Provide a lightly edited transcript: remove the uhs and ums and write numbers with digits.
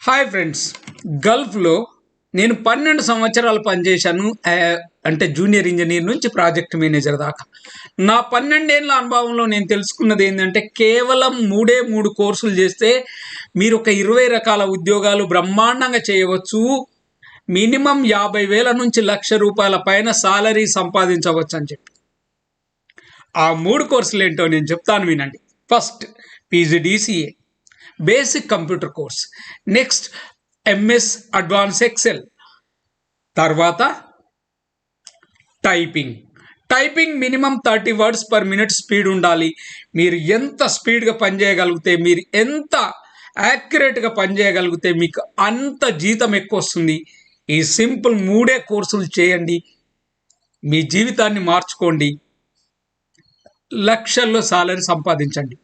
Hi friends, గల్ఫ్లో నేను 12 సంవత్సరాలు పనిచేశాను. అంటే జూనియర్ ఇంజనీర్ నుంచి ప్రాజెక్ట్ మేనేజర్ దాకా. నా 12 ఏళ్ళ అనుభవంలో నేను తెలుసుకున్నది ఏంటంటే, కేవలం 3 కోర్సులు చేస్తే మీరు ఒక 20 రకాల ఉద్యోగాలు బ్రహ్మాండంగా చేయవచ్చు. మినిమం 50,000 నుంచి ₹1,00,000 పైన సాలరీ సంపాదించవచ్చు అని చెప్పి. ఆ 3 కోర్సులు ఏంటో నేను చెప్తాను, వినండి. First, PGDCA basic computer course. Next, MS advance excel. తర్వాత typing minimum 30 words per minute speed ఉండాలి. మీరు ఎంత స్పీడ్గా పనిచేయగలిగితే, మీరు ఎంత యాక్యురేట్గా పనిచేయగలిగితే మీకు అంత జీతం ఎక్కువ వస్తుంది. ఈ సింపుల్ 3 కోర్సులు చేయండి, మీ జీవితాన్ని మార్చుకోండి, లక్షల్లో సాలరీ సంపాదించండి.